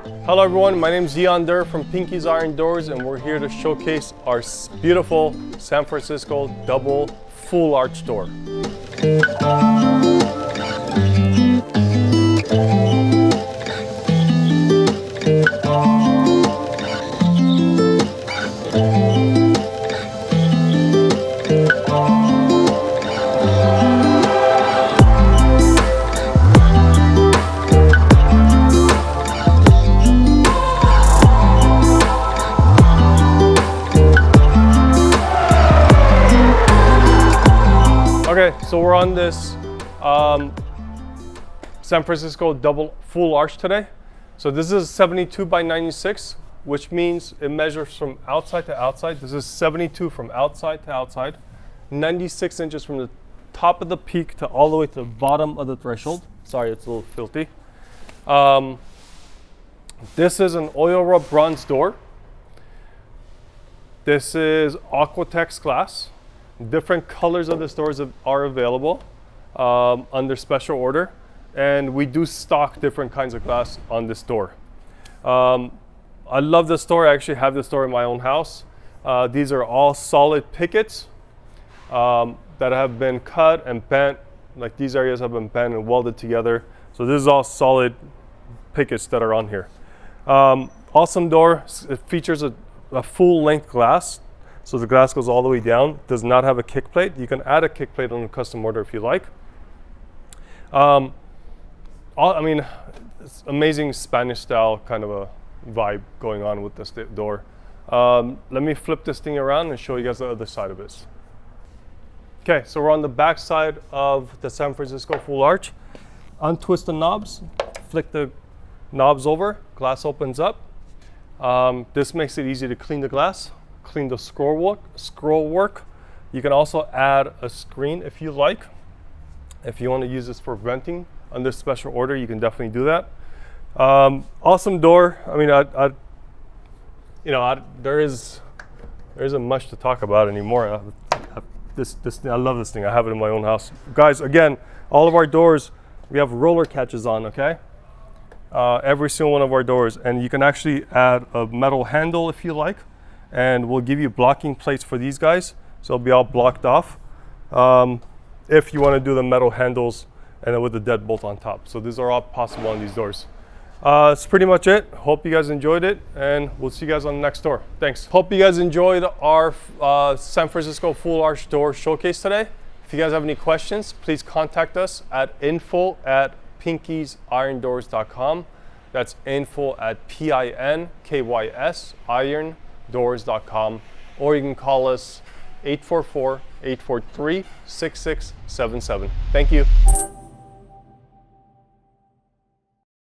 Hello everyone, my name is Ian Durr from Pinky's Iron Doors, and we're here to showcase our beautiful San Francisco double full arch door. Okay, so we're on this San Francisco double full arch today. So this is 72 by 96, which means it measures from outside to outside. This is 72 from outside to outside, 96 inches from the top of the peak to all the way to the bottom of the threshold. Sorry, it's a little filthy. This is an oil rub bronze door. This is Aquatex glass. Different colors of the doors are available under special order, and we do stock different kinds of glass on this door. I love this door. I actually have this door in my own house. These are all solid pickets that have been cut and bent. Like these areas have been bent and welded together. So this is all solid pickets that are on here. Awesome door. It features a full length glass. So the glass goes all the way down, does not have a kick plate. You can add a kick plate on a custom order if you like. I mean, it's amazing Spanish style kind of a vibe going on with this door. Let me flip this thing around and show you guys the other side of this. Okay, so we're on the back side of the San Francisco full arch. Untwist the knobs, flick the knobs over, glass opens up. This makes it easy to clean the glass. Clean the scroll work. You can also add a screen if you like. If you want to use this for venting under special order, you can definitely do that. Awesome door. I mean, there isn't much to talk about anymore. I love this thing. I have it in my own house, guys. Again, all of our doors we have roller catches on. Okay, every single one of our doors, and you can actually add a metal handle if you like. And we'll give you blocking plates for these guys, so it'll be all blocked off if you want to do the metal handles and then with the deadbolt on top. So these are all possible on these doors. That's pretty much it. Hope you guys enjoyed it, and we'll see you guys on the next door. Thanks. Hope you guys enjoyed our San Francisco full arch door showcase today. If you guys have any questions, please contact us at info@pinkysirondoors.com. That's info@PINKYS irondoors.com, or you can call us 844-843-6677. Thank you.